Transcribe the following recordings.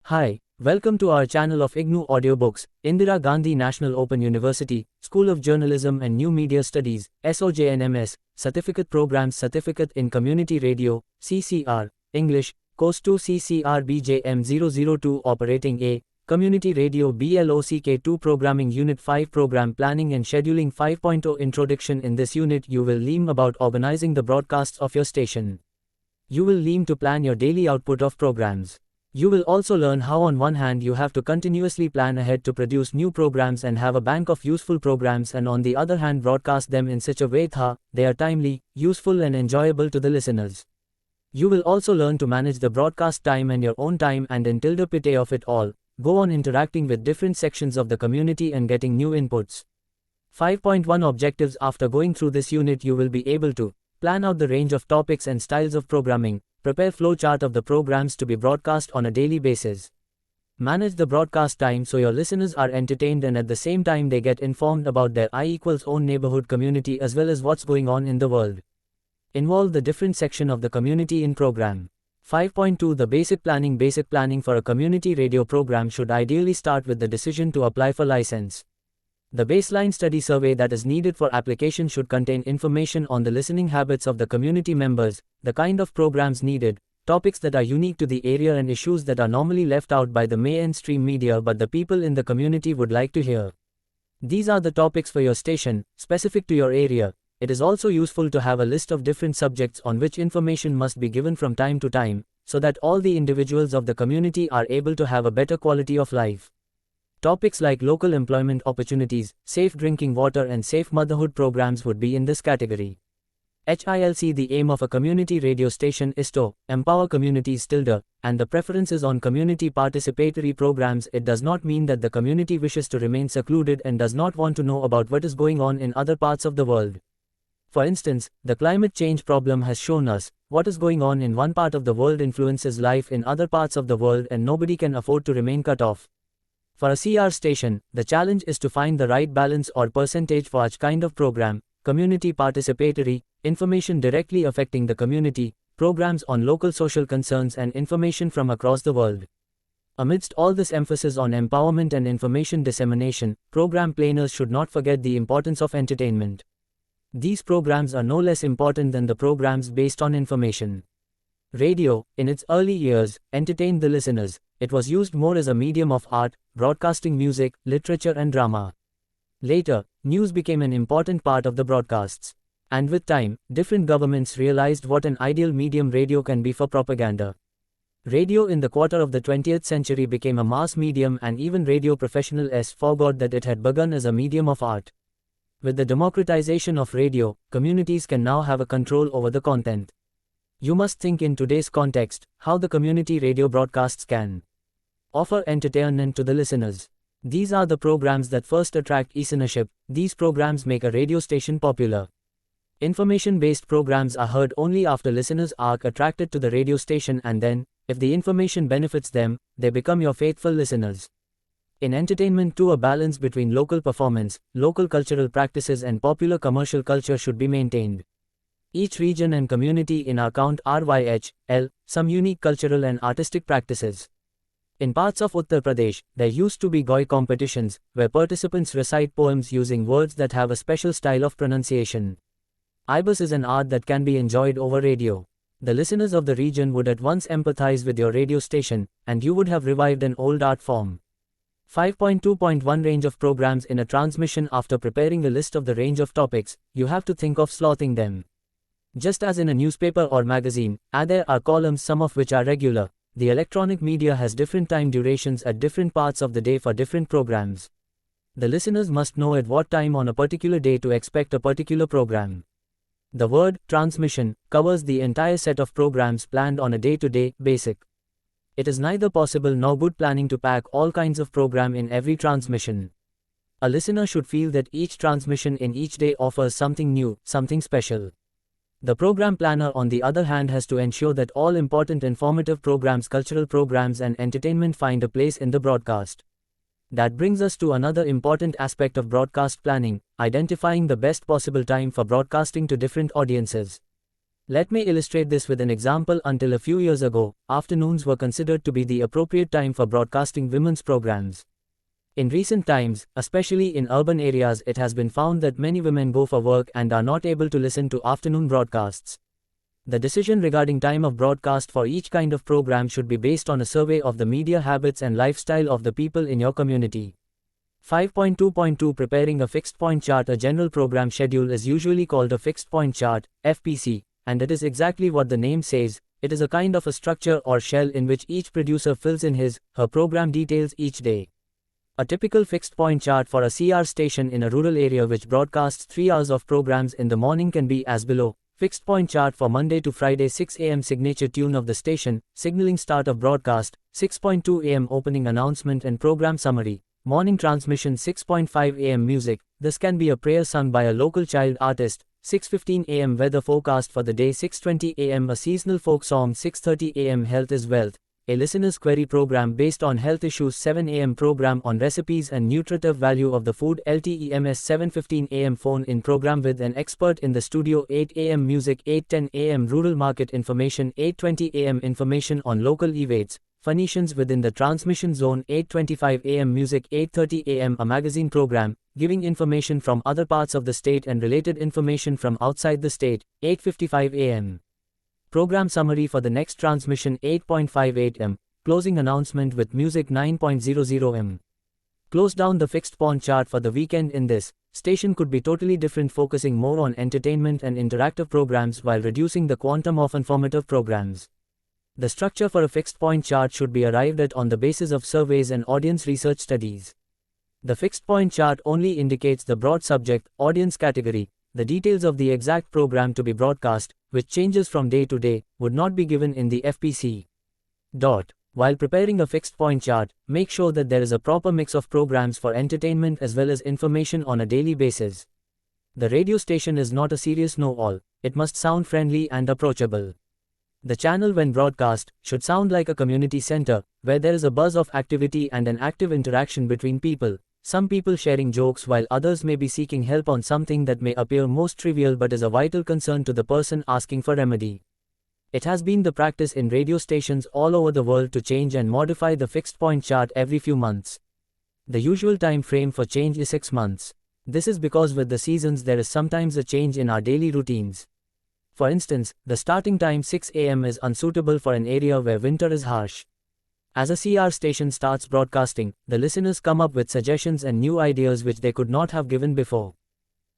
Hi, welcome to our channel of IGNOU audiobooks, Indira Gandhi National Open University, School of Journalism and New Media Studies, SOJNMS, Certificate Programs Certificate in Community Radio, CCR, English, Course 2 CCR BJM 002 Operating A, Community Radio BLOCK2 Programming Unit 5 Program Planning and Scheduling 5.0 Introduction. In this unit you will learn about organizing the broadcasts of your station. You will learn to plan your daily output of programs. You will also learn how on one hand you have to continuously plan ahead to produce new programs and have a bank of useful programs, and on the other hand broadcast them in such a way that they are timely, useful and enjoyable to the listeners. You will also learn to manage the broadcast time and your own time, and in tilde pite of it all, go on interacting with different sections of the community and getting new inputs. 5.1 Objectives. After going through this unit you will be able to plan out the range of topics and styles of programming, prepare flowchart of the programs to be broadcast on a daily basis. Manage the broadcast time so your listeners are entertained and at the same time they get informed about their own neighborhood community as well as what's going on in the world. Involve the different section of the community in program. 5.2 The basic planning. Basic planning for a community radio program should ideally start with the decision to apply for license. The baseline study survey that is needed for application should contain information on the listening habits of the community members, the kind of programs needed, topics that are unique to the area and issues that are normally left out by the mainstream media but the people in the community would like to hear. These are the topics for your station, specific to your area. It is also useful to have a list of different subjects on which information must be given from time to time, so that all the individuals of the community are able to have a better quality of life. Topics like local employment opportunities, safe drinking water and safe motherhood programs would be in this category. HILC. The aim of a community radio station is to empower communities and the preference is on community participatory programs. It does not mean that the community wishes to remain secluded and does not want to know about what is going on in other parts of the world. For instance, the climate change problem has shown us what is going on in one part of the world influences life in other parts of the world and nobody can afford to remain cut off. For a CR station, the challenge is to find the right balance or percentage for each kind of program: community participatory, information directly affecting the community, programs on local social concerns and information from across the world. Amidst all this emphasis on empowerment and information dissemination, program planners should not forget the importance of entertainment. These programs are no less important than the programs based on information. Radio, in its early years, entertained the listeners. It was used more as a medium of art, broadcasting music, literature and drama. Later, news became an important part of the broadcasts. And with time, different governments realized what an ideal medium radio can be for propaganda. Radio in the quarter of the 20th century became a mass medium, and even radio professionals forgot that it had begun as a medium of art. With the democratization of radio, communities can now have a control over the content. You must think in today's context, how the community radio broadcasts can offer entertainment to the listeners. These are the programs that first attract listenership. These programs make a radio station popular. Information-based programs are heard only after listeners are attracted to the radio station, and then, if the information benefits them, they become your faithful listeners. In entertainment too, a balance between local performance, local cultural practices and popular commercial culture should be maintained. Each region and community in our count RYHL, some unique cultural and artistic practices. In parts of Uttar Pradesh, there used to be Goi competitions, where participants recite poems using words that have a special style of pronunciation. IBS is an art that can be enjoyed over radio. The listeners of the region would at once empathize with your radio station, and you would have revived an old art form. 5.2.1 Range of programs in a transmission. After preparing a list of the range of topics, you have to think of slotting them. Just as in a newspaper or magazine, there are columns, some of which are regular. The electronic media has different time durations at different parts of the day for different programs. The listeners must know at what time on a particular day to expect a particular program. The word transmission covers the entire set of programs planned on a day-to-day basis. It is neither possible nor good planning to pack all kinds of program in every transmission. A listener should feel that each transmission in each day offers something new, something special. The program planner on the other hand has to ensure that all important informative programs, cultural programs and entertainment find a place in the broadcast. That brings us to another important aspect of broadcast planning: identifying the best possible time for broadcasting to different audiences. Let me illustrate this with an example. Until a few years ago, afternoons were considered to be the appropriate time for broadcasting women's programs. In recent times, especially in urban areas, it has been found that many women go for work and are not able to listen to afternoon broadcasts. The decision regarding time of broadcast for each kind of program should be based on a survey of the media habits and lifestyle of the people in your community. 5.2.2 Preparing a fixed point chart. A general program schedule is usually called a fixed point chart, FPC, and it is exactly what the name says. It is a kind of a structure or shell in which each producer fills in his/her program details each day. A typical fixed point chart for a CR station in a rural area which broadcasts 3 hours of programs in the morning can be as below. Fixed point chart for Monday to Friday. 6 a.m. signature tune of the station, signaling start of broadcast. 6.2 a.m. opening announcement and program summary. Morning transmission. 6.5 a.m. music. This can be a prayer sung by a local child artist. 6:15 a.m. weather forecast for the day. 6:20 a.m. a seasonal folk song. 6:30 a.m. health is wealth, a listener's query program based on health issues. 7 a.m. program on recipes and nutritive value of the food. LTEMS. 7:15 a.m. phone-in program with an expert in the studio. 8 a.m. music. 8:10 a.m. rural market information. 8:20 a.m. information on local events, Phoenicians within the transmission zone. 8:25 a.m. music. 8:30 a.m. a magazine program, giving information from other parts of the state and related information from outside the state. 8:55 a.m. program summary for the next transmission. 8.58 am. closing announcement with music. 9.00 am. close down the fixed point chart for the weekend. In this station could be totally different, focusing more on entertainment and interactive programs while reducing the quantum of informative programs. The structure for a fixed point chart should be arrived at on the basis of surveys and audience research studies. The fixed point chart only indicates the broad subject, audience category. The details of the exact program to be broadcast, which changes from day to day, would not be given in the FPC. While preparing a fixed point chart, make sure that there is a proper mix of programs for entertainment as well as information on a daily basis. The radio station is not a serious know-all. It must sound friendly and approachable. The channel, when broadcast, should sound like a community center, where there is a buzz of activity and an active interaction between people. Some people sharing jokes while others may be seeking help on something that may appear most trivial but is a vital concern to the person asking for remedy. It has been the practice in radio stations all over the world to change and modify the fixed point chart every few months. The usual time frame for change is 6 months. This is because with the seasons there is sometimes a change in our daily routines. For instance, the starting time 6 a.m. is unsuitable for an area where winter is harsh. As a CR station starts broadcasting, the listeners come up with suggestions and new ideas which they could not have given before.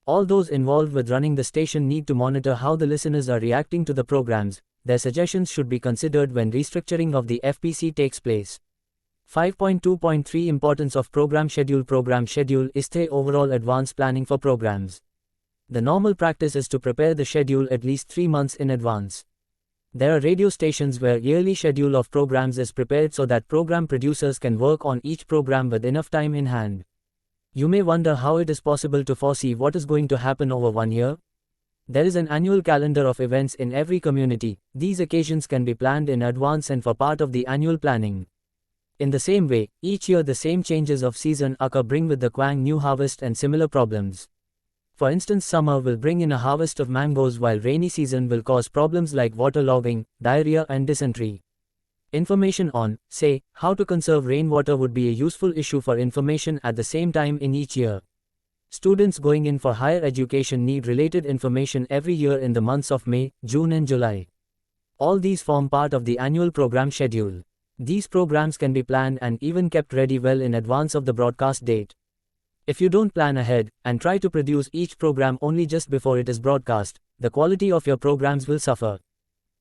All those involved with running the station need to monitor how the listeners are reacting to the programs. Their suggestions should be considered when restructuring of the FPC takes place. 5.2.3 Importance of program schedule. Program schedule is the overall advance planning for programs. The normal practice is to prepare the schedule at least 3 months in advance. There are radio stations where yearly schedule of programs is prepared so that program producers can work on each program with enough time in hand. You may wonder how it is possible to foresee what is going to happen over 1 year. There is an annual calendar of events in every community. These occasions can be planned in advance and for part of the annual planning. In the same way, each year the same changes of season occur, bring with the quang new harvest and similar problems. For instance, summer will bring in a harvest of mangoes while rainy season will cause problems like waterlogging, diarrhea and dysentery. Information on, say, how to conserve rainwater would be a useful issue for information at the same time in each year. Students going in for higher education need related information every year in the months of May, June and July. All these form part of the annual program schedule. These programs can be planned and even kept ready well in advance of the broadcast date. If you don't plan ahead, and try to produce each program only just before it is broadcast, the quality of your programs will suffer.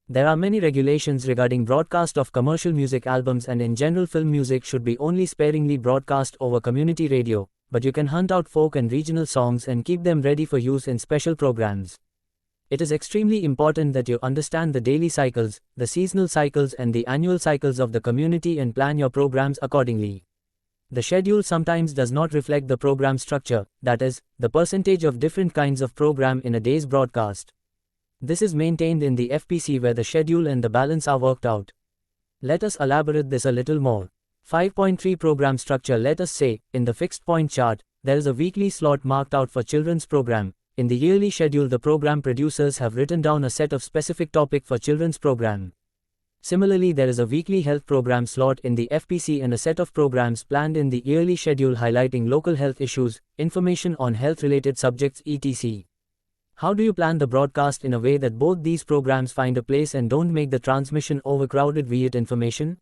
There are many regulations regarding broadcast of commercial music albums, and in general film music should be only sparingly broadcast over community radio, but you can hunt out folk and regional songs and keep them ready for use in special programs. It is extremely important that you understand the daily cycles, the seasonal cycles and the annual cycles of the community and plan your programs accordingly. The schedule sometimes does not reflect the program structure, that is, the percentage of different kinds of program in a day's broadcast. This is maintained in the FPC where the schedule and the balance are worked out. Let us elaborate this a little more. 5.3 Program structure. Let us say, in the fixed point chart, there is a weekly slot marked out for children's program. In the yearly schedule, the program producers have written down a set of specific topic for children's program. Similarly, there is a weekly health program slot in the FPC and a set of programs planned in the yearly schedule highlighting local health issues, information on health-related subjects, etc. How do you plan the broadcast in a way that both these programs find a place and don't make the transmission overcrowded via information?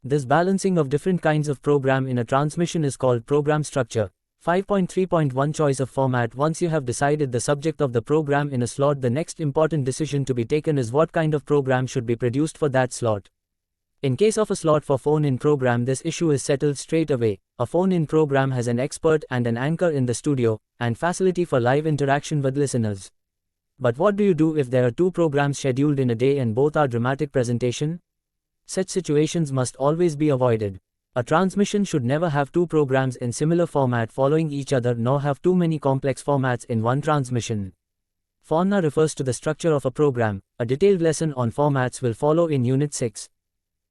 This balancing of different kinds of program in a transmission is called program structure. 5.3.1 Choice of format. Once you have decided the subject of the program in a slot, the next important decision to be taken is what kind of program should be produced for that slot. In case of a slot for phone-in program, this issue is settled straight away. A phone-in program has an expert and an anchor in the studio, and facility for live interaction with listeners. But what do you do if there are two programs scheduled in a day and both are dramatic presentation? Such situations must always be avoided. A transmission should never have two programs in similar format following each other, nor have too many complex formats in one transmission. Fauna refers to the structure of a program. A detailed lesson on formats will follow in Unit 6.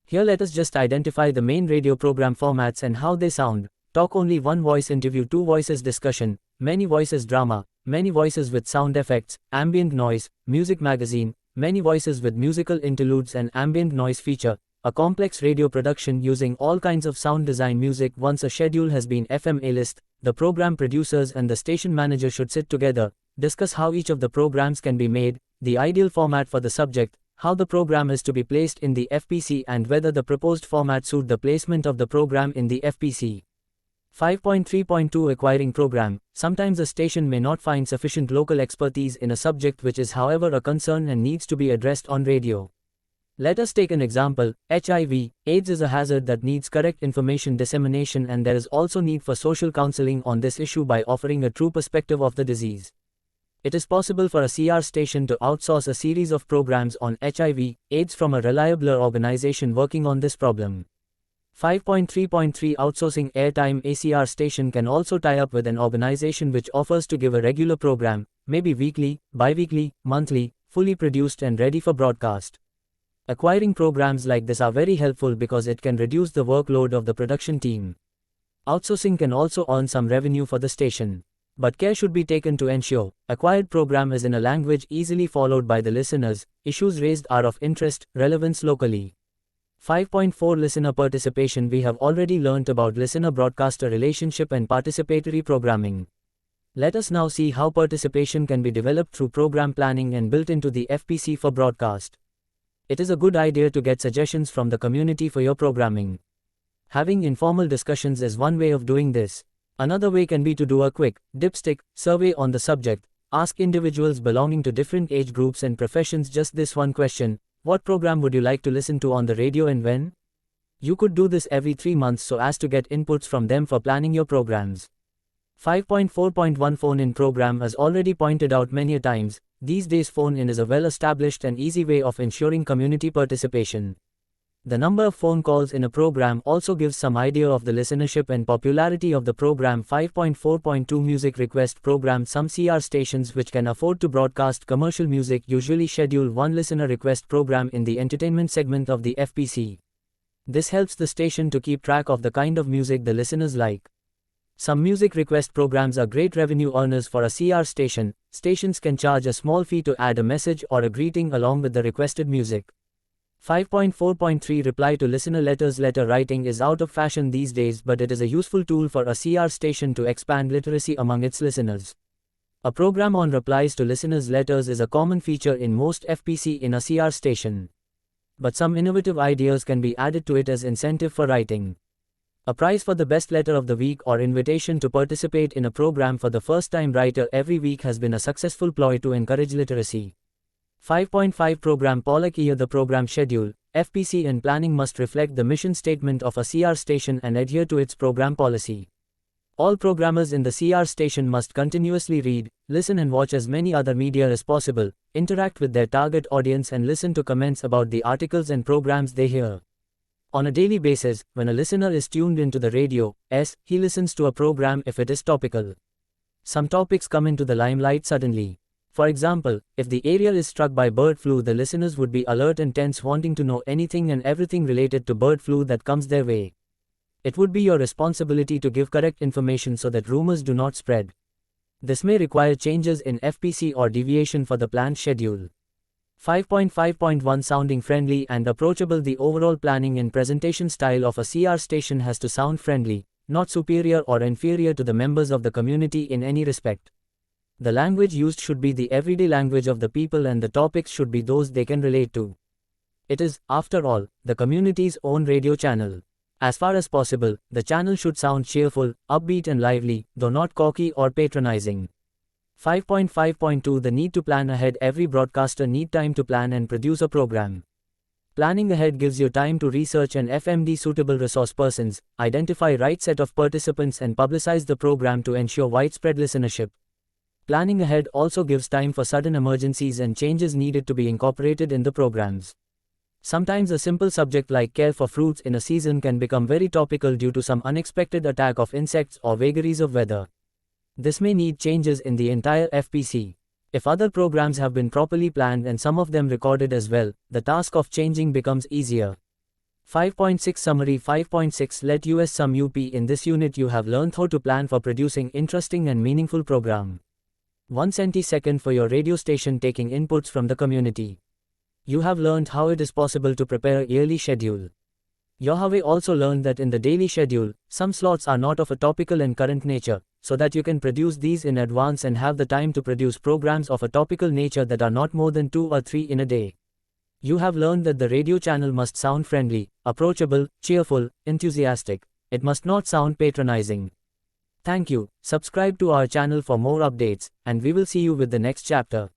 Here let us just identify the main radio program formats and how they sound. Talk only, one voice interview, two voices discussion, many voices drama, many voices with sound effects, ambient noise, music magazine, many voices with musical interludes and ambient noise feature. A complex radio production using all kinds of sound design music. Once a schedule has been FMA list, the program producers and the station manager should sit together, discuss how each of the programs can be made, the ideal format for the subject, how the program is to be placed in the FPC and whether the proposed format suit the placement of the program in the FPC. 5.3.2 Acquiring program. Sometimes a station may not find sufficient local expertise in a subject which is however a concern and needs to be addressed on radio. Let us take an example. HIV, AIDS is a hazard that needs correct information dissemination, and there is also need for social counseling on this issue by offering a true perspective of the disease. It is possible for a CR station to outsource a series of programs on HIV, AIDS from a reliable organization working on this problem. 5.3.3 Outsourcing airtime. A CR station can also tie up with an organization which offers to give a regular program, maybe weekly, bi-weekly, monthly, fully produced and ready for broadcast. Acquiring programs like this are very helpful because it can reduce the workload of the production team. Outsourcing can also earn some revenue for the station. But care should be taken to ensure acquired program is in a language easily followed by the listeners, issues raised are of interest, relevance locally. 5.4 Listener participation. We have already learnt about listener-broadcaster relationship and participatory programming. Let us now see how participation can be developed through program planning and built into the FPC for broadcast. It is a good idea to get suggestions from the community for your programming. Having informal discussions is one way of doing this. Another way can be to do a quick, dipstick, survey on the subject. Ask individuals belonging to different age groups and professions just this one question: what program would you like to listen to on the radio and when? You could do this every 3 months so as to get inputs from them for planning your programs. 5.4.1 Phone-in program. As already pointed out many times, these days phone-in is a well-established and easy way of ensuring community participation. The number of phone calls in a program also gives some idea of the listenership and popularity of the program. 5.4.2 Music request program. Some CR stations which can afford to broadcast commercial music usually schedule one listener request program in the entertainment segment of the FPC. This helps the station to keep track of the kind of music the listeners like. Some music request programs are great revenue earners for a CR station. Stations can charge a small fee to add a message or a greeting along with the requested music. 5.4.3 Reply to listener letters. Letter writing is out of fashion these days, but it is a useful tool for a CR station to expand literacy among its listeners. A program on replies to listeners' letters is a common feature in most FPC in a CR station. But some innovative ideas can be added to it as incentive for writing. A prize for the best letter of the week or invitation to participate in a program for the first-time writer every week has been a successful ploy to encourage literacy. 5.5 Program Pollock. Here the program schedule, FPC and planning must reflect the mission statement of a CR station and adhere to its program policy. All programmers in the CR station must continuously read, listen and watch as many other media as possible, interact with their target audience and listen to comments about the articles and programs they hear. On a daily basis, when a listener is tuned into the radio, he listens to a program if it is topical. Some topics come into the limelight suddenly. For example, if the area is struck by bird flu, the listeners would be alert and tense, wanting to know anything and everything related to bird flu that comes their way. It would be your responsibility to give correct information so that rumors do not spread. This may require changes in FPC or deviation for the planned schedule. 5.5.1 Sounding friendly and approachable. The overall planning and presentation style of a CR station has to sound friendly, not superior or inferior to the members of the community in any respect. The language used should be the everyday language of the people and the topics should be those they can relate to. It is, after all, the community's own radio channel. As far as possible, the channel should sound cheerful, upbeat and lively, though not cocky or patronizing. 5.5.2 The need to plan ahead. Every broadcaster need time to plan and produce a program. Planning ahead gives you time to research and FMD suitable resource persons, identify right set of participants and publicize the program to ensure widespread listenership. Planning ahead also gives time for sudden emergencies and changes needed to be incorporated in the programs. Sometimes a simple subject like care for fruits in a season can become very topical due to some unexpected attack of insects or vagaries of weather. This may need changes in the entire FPC. If other programs have been properly planned and some of them recorded as well, the task of changing becomes easier. 5.6 Summary 5.6 Let us sum up. In this unit you have learned how to plan for producing interesting and meaningful program. 1 centisecond for your radio station taking inputs from the community. You have learned how it is possible to prepare a yearly schedule. You have also learned that in the daily schedule, some slots are not of a topical and current nature, so that you can produce these in advance and have the time to produce programs of a topical nature that are not more than 2 or 3 in a day. You have learned that the radio channel must sound friendly, approachable, cheerful, enthusiastic. It must not sound patronizing. Thank you. Subscribe to our channel for more updates, and we will see you with the next chapter.